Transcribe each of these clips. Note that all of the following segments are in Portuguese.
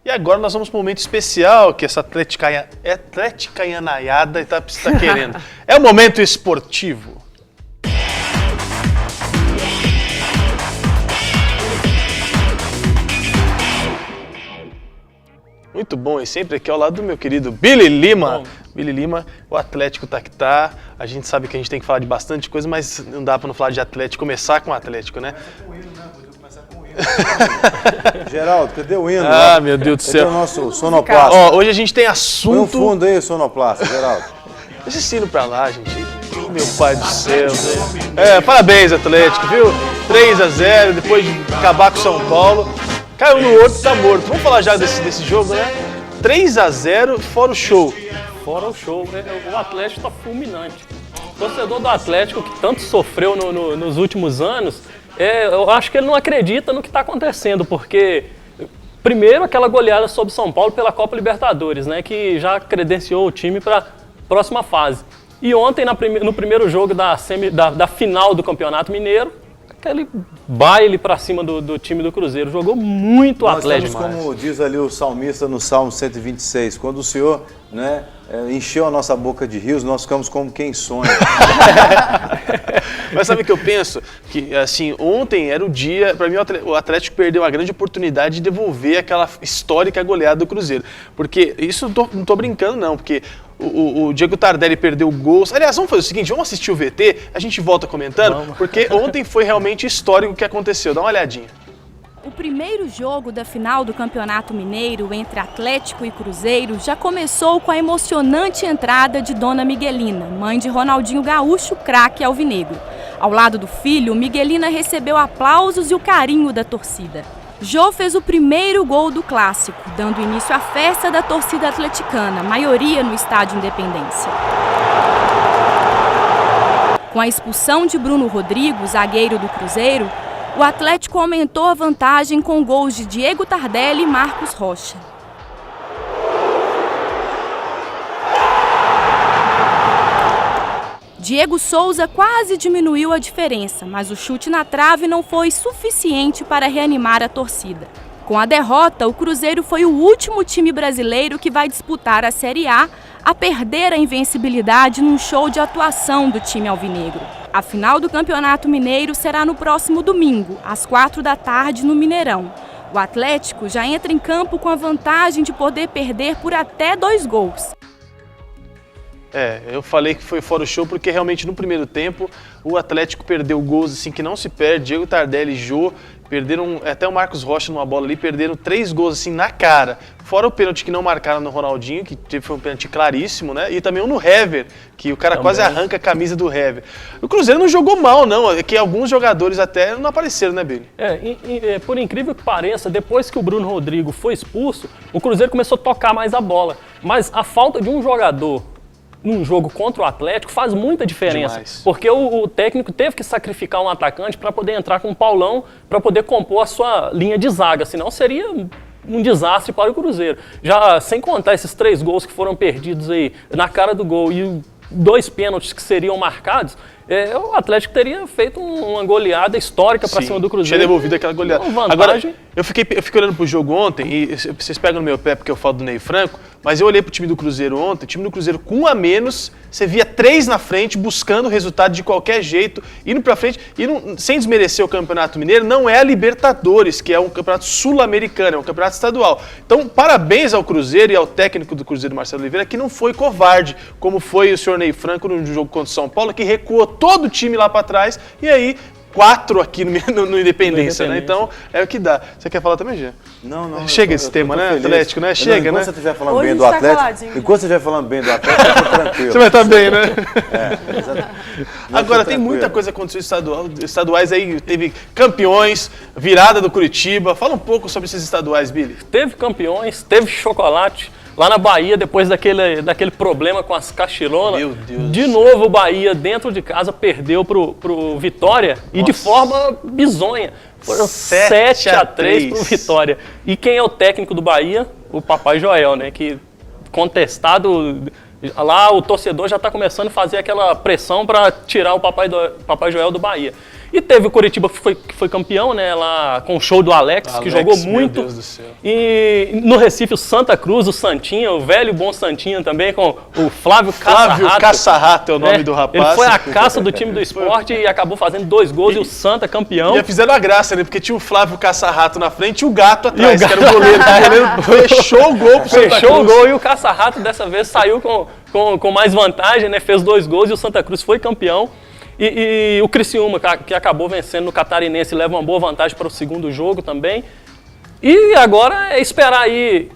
E agora nós vamos para um momento especial que essa atleticaianaiada está querendo. É o momento esportivo. Muito bom, e sempre aqui ao lado do meu querido Billy Lima. Billy Lima, o Atlético tá que tá. A gente sabe que a gente tem que falar de bastante coisa, mas não dá para não falar de Atlético, começar com o Atlético, né? Geraldo, cadê o hino? Ah, meu Deus do céu. Cadê o nosso sonoplasta? Ó, hoje a gente tem assunto... Põe um fundo aí, sonoplasta, Geraldo. Deixa esse hino pra lá, gente. Oh, meu pai do céu. Parabéns, Atlético, viu? 3-0, depois de acabar com o São Paulo. Caiu no outro, tá morto. Vamos falar já desse jogo, né? 3-0, fora o show. Fora o show, o Atlético tá fulminante. O torcedor do Atlético, que tanto sofreu nos últimos anos, eu acho que ele não acredita no que está acontecendo, porque, primeiro, aquela goleada sobre São Paulo pela Copa Libertadores, né, que já credenciou o time para a próxima fase. E ontem, no primeiro jogo da final do Campeonato Mineiro, aquele baile para cima do time do Cruzeiro. Jogou muito Atlético. Nós estamos, como diz ali o salmista no Salmo 126, quando o Senhor, né, encheu a nossa boca de rios, nós ficamos como quem sonha. Mas sabe o que eu penso? Que, assim, ontem era o dia, para mim o Atlético perdeu uma grande oportunidade de devolver aquela histórica goleada do Cruzeiro. Porque isso não tô brincando não, porque o Diego Tardelli perdeu gols. Aliás, vamos fazer o seguinte, vamos assistir o VT, a gente volta comentando, porque ontem foi realmente histórico o que aconteceu. Dá uma olhadinha. O primeiro jogo da final do Campeonato Mineiro entre Atlético e Cruzeiro já começou com a emocionante entrada de Dona Miguelina, mãe de Ronaldinho Gaúcho, craque alvinegro. Ao lado do filho, Miguelina recebeu aplausos e o carinho da torcida. Jô fez o primeiro gol do clássico, dando início à festa da torcida atleticana, maioria no Estádio Independência. Com a expulsão de Bruno Rodrigo, zagueiro do Cruzeiro, o Atlético aumentou a vantagem com gols de Diego Tardelli e Marcos Rocha. Diego Souza quase diminuiu a diferença, mas o chute na trave não foi suficiente para reanimar a torcida. Com a derrota, o Cruzeiro foi o último time brasileiro que vai disputar a Série A a perder a invencibilidade num show de atuação do time alvinegro. A final do Campeonato Mineiro será no próximo domingo, às 16h, no Mineirão. O Atlético já entra em campo com a vantagem de poder perder por até 2 gols. Eu falei que foi fora o show porque realmente no primeiro tempo o Atlético perdeu gols assim que não se perde. Diego Tardelli e Jô perderam, até o Marcos Rocha numa bola ali, perderam 3 gols assim na cara. Fora o pênalti que não marcaram no Ronaldinho, que foi um pênalti claríssimo, né? E também um no Hever, que o cara também quase arranca a camisa do Hever. O Cruzeiro não jogou mal, não. É que alguns jogadores até não apareceram, né, Billy? Por incrível que pareça, depois que o Bruno Rodrigo foi expulso, o Cruzeiro começou a tocar mais a bola. Mas a falta de um jogador num jogo contra o Atlético faz muita diferença. Demais. Porque o técnico teve que sacrificar um atacante para poder entrar com o Paulão, para poder compor a sua linha de zaga, senão seria um desastre para o Cruzeiro. Já sem contar esses 3 gols que foram perdidos aí na cara do gol e 2 pênaltis que seriam marcados, o Atlético teria feito uma goleada histórica para cima do Cruzeiro. Tinha devolvido aquela goleada. Agora, eu fiquei olhando pro jogo ontem, e vocês pegam no meu pé porque eu falo do Ney Franco, mas eu olhei pro time do Cruzeiro ontem, o time do Cruzeiro com 1 a menos, você via 3 na frente, buscando o resultado de qualquer jeito, indo pra frente, e sem desmerecer o Campeonato Mineiro, não é a Libertadores, que é um campeonato sul-americano, é um campeonato estadual. Então, parabéns ao Cruzeiro e ao técnico do Cruzeiro, Marcelo Oliveira, que não foi covarde, como foi o senhor Ney Franco no jogo contra o São Paulo, que recuou todo o time lá pra trás, e aí 4 aqui no Independência, né? Então, é o que dá. Você quer falar também, Gê? Não. Chega esse tema, né? Feliz. Atlético, né? Chega, né? Enquanto você estiver falando bem do Atlético, enquanto você estiver falando bem do Atlético, eu tô tranquilo. Você vai estar bem, né? Exatamente. Agora, tem muita coisa que aconteceu estaduais aí, teve campeões, virada do Curitiba. Fala um pouco sobre esses estaduais, Billy. Teve campeões, teve chocolate. Lá na Bahia, depois daquele problema com as cachironas, meu Deus, de novo o Bahia, dentro de casa, perdeu pro Vitória. Nossa. E de forma bizonha. Foram 7-3 pro Vitória. E quem é o técnico do Bahia? O Papai Joel, né? Que contestado, lá o torcedor já está começando a fazer aquela pressão para tirar o Papai Joel do Bahia. E teve o Coritiba que foi campeão, né, lá com o show do Alex, que jogou muito. Meu Deus do céu. E no Recife, o Santa Cruz, o Santinha, o velho bom Santinha também, com o Flávio Caça-Rato é o nome do rapaz. Ele foi a caça do time do esporte e acabou fazendo 2 gols e o Santa campeão. E fizeram a graça, né? Porque tinha o Flávio Caça-Rato na frente e o Gato atrás, que era o goleiro. O goleiro fechou o gol pro Santa Cruz. Fechou o gol e o Caça-Rato dessa vez saiu com mais vantagem, né? Fez 2 gols e o Santa Cruz foi campeão. E o Criciúma, que acabou vencendo no Catarinense, leva uma boa vantagem para o segundo jogo também. E agora é esperar aí.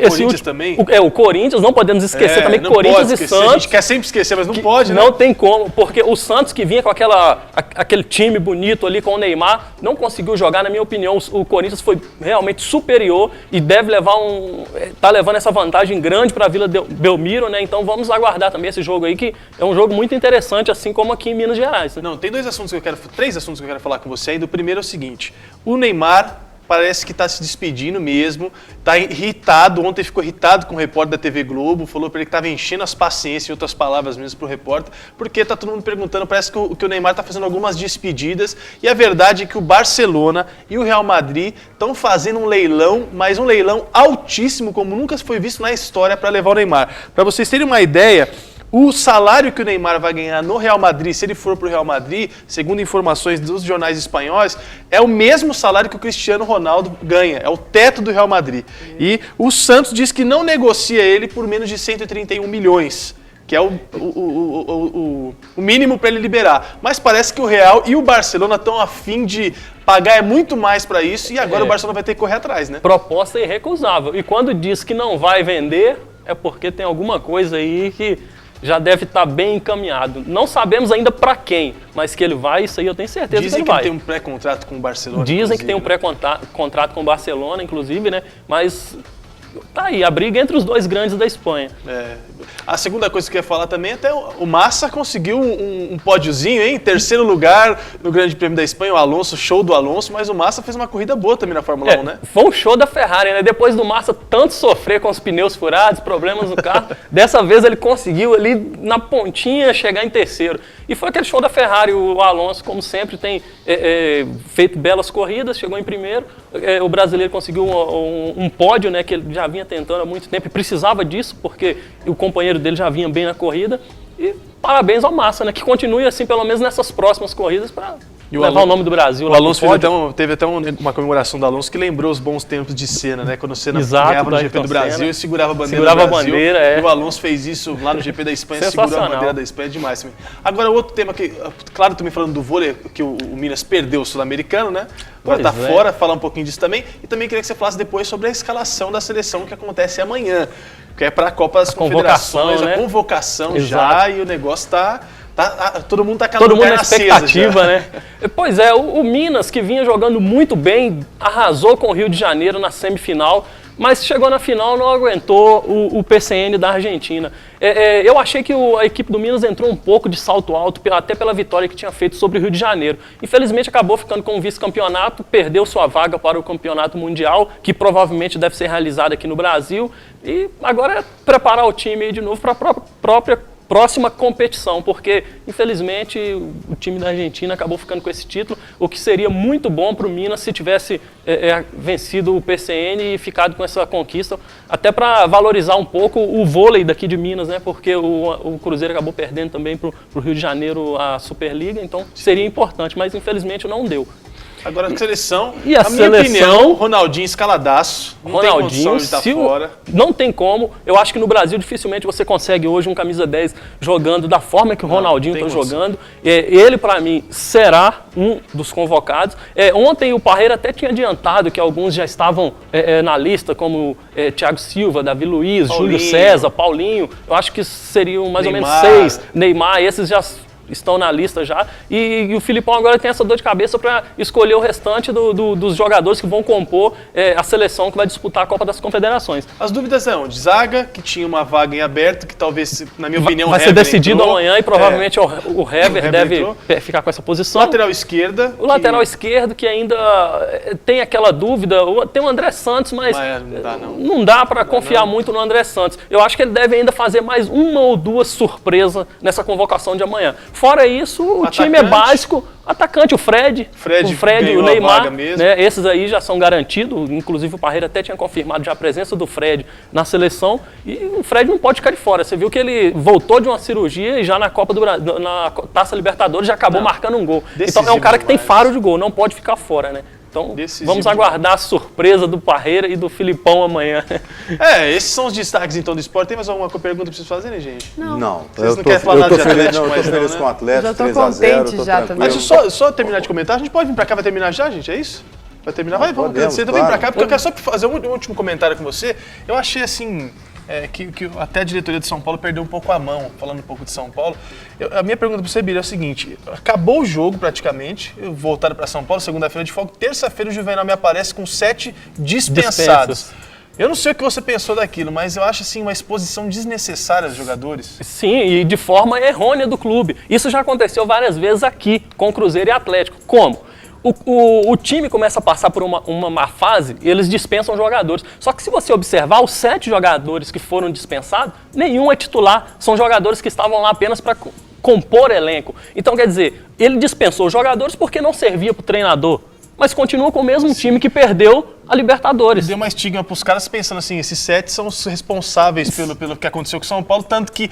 Corinthians também? O Corinthians, não podemos esquecer também Corinthians e Santos. A gente quer sempre esquecer, mas não pode, né? Não tem como, porque o Santos que vinha com aquele time bonito ali com o Neymar, não conseguiu jogar, na minha opinião. O Corinthians foi realmente superior e deve levar tá levando essa vantagem grande para a Vila Belmiro, né? Então vamos aguardar também esse jogo aí, que é um jogo muito interessante, assim como aqui em Minas Gerais. Né? Não, tem 3 assuntos que eu quero falar com você ainda. O primeiro é o seguinte: o Neymar parece que está se despedindo mesmo, está irritado, ontem ficou irritado com o repórter da TV Globo, falou para ele que estava enchendo as paciências, em outras palavras mesmo, para o repórter, porque está todo mundo perguntando, parece que o Neymar está fazendo algumas despedidas, e a verdade é que o Barcelona e o Real Madrid estão fazendo um leilão, mas um leilão altíssimo, como nunca foi visto na história, para levar o Neymar. Para vocês terem uma ideia, o salário que o Neymar vai ganhar no Real Madrid, se ele for para o Real Madrid, segundo informações dos jornais espanhóis, é o mesmo salário que o Cristiano Ronaldo ganha, é o teto do Real Madrid. E o Santos diz que não negocia ele por menos de 131 milhões, que é o mínimo para ele liberar. Mas parece que o Real e o Barcelona estão a fim de pagar muito mais para isso, e agora o Barcelona vai ter que correr atrás, né? Proposta irrecusável. E quando diz que não vai vender, é porque tem alguma coisa aí que já deve estar bem encaminhado. Não sabemos ainda para quem, mas que ele vai, isso aí eu tenho certeza que ele vai. Dizem que tem um pré-contrato com o Barcelona. Dizem que tem um pré-contrato com o Barcelona, inclusive, né? Mas tá aí, a briga entre os 2 grandes da Espanha. A segunda coisa que eu ia falar também, até o Massa conseguiu um pódiozinho, hein? 3º lugar no Grande Prêmio da Espanha, o Alonso, show do Alonso, mas o Massa fez uma corrida boa também na Fórmula 1, né? Foi um show da Ferrari, né? Depois do Massa tanto sofrer com os pneus furados, problemas no carro, dessa vez ele conseguiu ali na pontinha chegar em 3º. E foi aquele show da Ferrari, o Alonso, como sempre, tem feito belas corridas, chegou em 1º. O brasileiro conseguiu um pódio, né? Que ele já vinha tentando há muito tempo e precisava disso, porque o companheiro dele já vinha bem na corrida. E parabéns ao Massa, né? Que continue assim, pelo menos nessas próximas corridas, para levar o nome do Brasil. O Alonso teve até uma comemoração do Alonso que lembrou os bons tempos de Senna, né? Quando o Senna ganhava no GP do Brasil e segurava a bandeira do Brasil. E o Alonso fez isso lá no GP da Espanha, segurou a bandeira da Espanha, demais também. Agora, outro tema que, claro, também falando do vôlei, que o Minas perdeu o Sul-Americano, né? Agora tá fora, falar um pouquinho disso também. E também queria que você falasse depois sobre a escalação da seleção que acontece amanhã, que é para a Copa das Confederações, né? A convocação já, e o negócio todo mundo tá com a todo mundo na expectativa, né? Pois é, o Minas, que vinha jogando muito bem, arrasou com o Rio de Janeiro na semifinal, mas chegou na final, não aguentou o PCN da Argentina. Eu achei que a equipe do Minas entrou um pouco de salto alto, até pela vitória que tinha feito sobre o Rio de Janeiro. Infelizmente acabou ficando com o vice-campeonato, perdeu sua vaga para o campeonato mundial, que provavelmente deve ser realizado aqui no Brasil, e agora é preparar o time aí de novo para a próxima competição, porque infelizmente o time da Argentina acabou ficando com esse título, o que seria muito bom para o Minas se tivesse vencido o PCN e ficado com essa conquista, até para valorizar um pouco o vôlei daqui de Minas, né? Porque o Cruzeiro acabou perdendo também para o Rio de Janeiro a Superliga, então seria importante, mas infelizmente não deu. Agora a seleção, e a minha opinião, Ronaldinho escaladaço, não Ronaldinho, tem condição de estar fora. Não tem como, eu acho que no Brasil dificilmente você consegue hoje um camisa 10 jogando da forma que o Ronaldinho está jogando. Ele, para mim, será um dos convocados. Ontem o Parreira até tinha adiantado que alguns já estavam na lista, como Thiago Silva, Davi Luiz, Júlio César, Paulinho. Eu acho que seriam mais ou menos 6. Neymar, esses já estão na lista já, e o Filipão agora tem essa dor de cabeça para escolher o restante dos jogadores que vão compor a seleção que vai disputar a Copa das Confederações. As dúvidas é onde? Zaga, que tinha uma vaga em aberto, que talvez, na minha opinião, vai ser decidido amanhã, e provavelmente o Hever deve ficar com essa posição. Lateral esquerda. O lateral esquerdo, que ainda tem aquela dúvida, tem o André Santos, mas não dá para confiar muito no André Santos. Eu acho que ele deve ainda fazer mais uma ou duas surpresas nessa convocação de amanhã. Fora isso, o time é básico. Atacante, o Fred, o Neymar, né, esses aí já são garantidos, inclusive o Parreira até tinha confirmado já a presença do Fred na seleção, e o Fred não pode ficar de fora. Você viu que ele voltou de uma cirurgia e já na Copa do Brasil, na Taça Libertadores já acabou marcando um gol. Então é um cara que tem faro de gol, não pode ficar fora, né? Então vamos aguardar a surpresa do Parreira e do Filipão amanhã. Esses são os destaques então do esporte. Tem mais alguma pergunta que vocês fazerem, gente? Não. Vocês não querem falar nada de Atlético? Eu tô feliz com o Atlético, 3x0, já também. Deixa eu só terminar de comentar. A gente pode vir pra cá, vai terminar já, gente? É isso? Vai terminar? Vamos agradecer. Então vem pra cá, porque eu quero só fazer um último comentário com você. Eu achei assim... que até a diretoria de São Paulo perdeu um pouco a mão, falando um pouco de São Paulo. A minha pergunta para você, Bira, é o seguinte: acabou o jogo praticamente, voltaram para São Paulo, segunda-feira de folga, terça-feira o Juvenal me aparece com 7 dispensados. Eu não sei o que você pensou daquilo, mas eu acho assim uma exposição desnecessária aos jogadores. Sim, e de forma errônea do clube. Isso já aconteceu várias vezes aqui, com Cruzeiro e Atlético. Como? O time começa a passar por uma má fase e eles dispensam jogadores. Só que se você observar, os 7 jogadores que foram dispensados, nenhum é titular. São jogadores que estavam lá apenas para compor elenco. Então, quer dizer, ele dispensou jogadores porque não servia para o treinador. Mas continua com o mesmo time que perdeu a Libertadores. Deu uma estigma para os caras pensando assim, esses 7 são os responsáveis pelo que aconteceu com o São Paulo, tanto que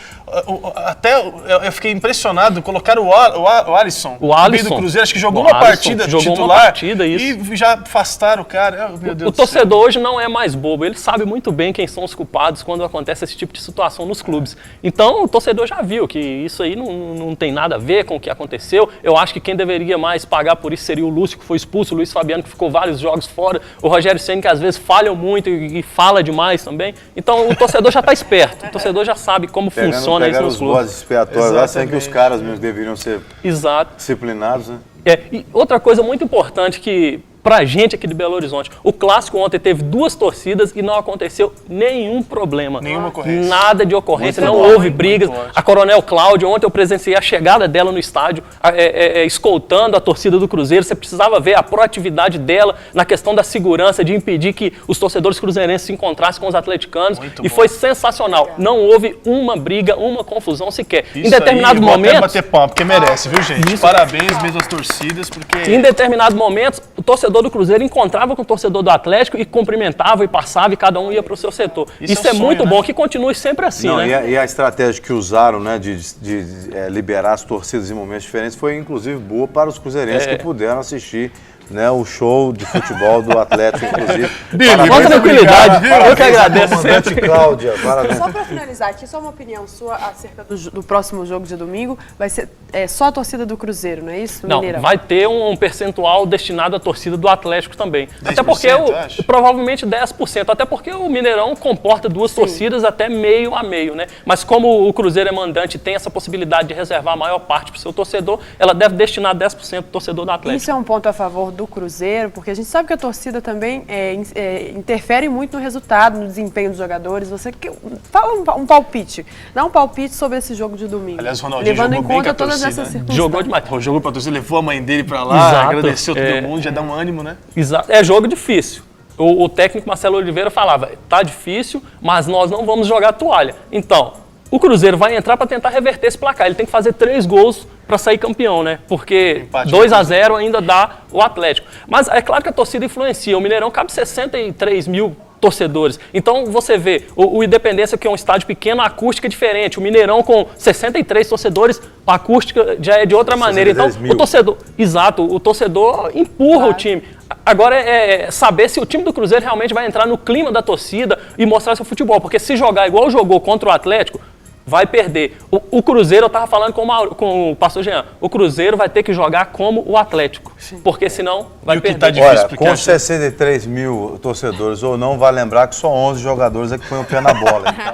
até eu fiquei impressionado, colocaram o Alisson, do Cruzeiro, acho que jogou uma partida titular e já afastaram o cara. Meu Deus do céu. O torcedor hoje não é mais bobo, ele sabe muito bem quem são os culpados quando acontece esse tipo de situação nos clubes. Então o torcedor já viu que isso aí não tem nada a ver com o que aconteceu. Eu acho que quem deveria mais pagar por isso seria o Lúcio, que foi expulso, o Luiz Fabiano, que ficou vários jogos fora, o Rogério Ceni, que às vezes falham muito e fala demais também. Então o torcedor já está esperto, o torcedor já sabe como funciona isso nos clubes. Os bodes expiatórios lá, sendo que os caras mesmo deveriam ser disciplinados, né? E outra coisa muito importante que pra gente aqui de Belo Horizonte, o clássico ontem teve 2 torcidas e não aconteceu nenhum problema. Nenhuma ocorrência. Nada de ocorrência, não houve brigas. A Coronel Cláudia, ontem eu presenciei a chegada dela no estádio, escoltando a torcida do Cruzeiro. Você precisava ver a proatividade dela na questão da segurança, de impedir que os torcedores cruzeirenses se encontrassem com os atleticanos. E foi sensacional. Não houve uma briga, uma confusão sequer. Isso em determinados momentos... bater palma, porque merece, viu, gente? Parabéns mesmo às torcidas, porque... Em determinados momentos, o torcedor do Cruzeiro encontrava com o torcedor do Atlético e cumprimentava e passava e cada um ia para o seu setor. Isso é muito bom, que continue sempre assim, né? E a estratégia que usaram, né, de liberar as torcidas em momentos diferentes foi, inclusive, boa para os cruzeirenses que puderam assistir, né, o show de futebol do Atlético, inclusive. Com tranquilidade, eu que agradeço. Cláudia, parabéns. Só para finalizar aqui, só uma opinião sua acerca do próximo jogo de domingo. Vai ser só a torcida do Cruzeiro, não é isso? Não, Mineirão? vai ter um percentual destinado à torcida do Atlético também. 10%, até porque, provavelmente 10%, até porque o Mineirão comporta 2 torcidas até meio a meio, né? Mas como o Cruzeiro é mandante e tem essa possibilidade de reservar a maior parte para o seu torcedor, ela deve destinar 10% para o torcedor do Atlético. Isso é um ponto a favor do Cruzeiro, porque a gente sabe que a torcida também interfere muito no resultado, no desempenho dos jogadores. Você fala um palpite, dá um palpite sobre esse jogo de domingo. Aliás, o Ronaldinho levando em jogou conta bem com a todas torcida, essas né? circunstâncias. Jogou demais. Jogou pra torcida, levou a mãe dele pra lá, Exato, agradeceu todo mundo, já dá um ânimo, né? Exato. É jogo difícil. O técnico Marcelo Oliveira falava, tá difícil, mas nós não vamos jogar a toalha. Então, o Cruzeiro vai entrar para tentar reverter esse placar. Ele tem que fazer 3 gols para sair campeão, né? Porque 2-0 ainda dá o Atlético. Mas é claro que a torcida influencia. O Mineirão cabe 63 mil torcedores. Então você vê, o Independência, que é um estádio pequeno, a acústica é diferente. O Mineirão com 63 torcedores, a acústica já é de outra maneira. Então o torcedor, o torcedor empurra o time. Agora é saber se o time do Cruzeiro realmente vai entrar no clima da torcida e mostrar seu futebol. Porque se jogar igual jogou contra o Atlético, vai perder. O Cruzeiro, eu estava falando com o pastor Jean, o Cruzeiro vai ter que jogar como o Atlético, porque senão vai perder. Tá difícil, olha, com 63 mil torcedores ou não, vai lembrar que só 11 jogadores é que põem o pé na bola. Então...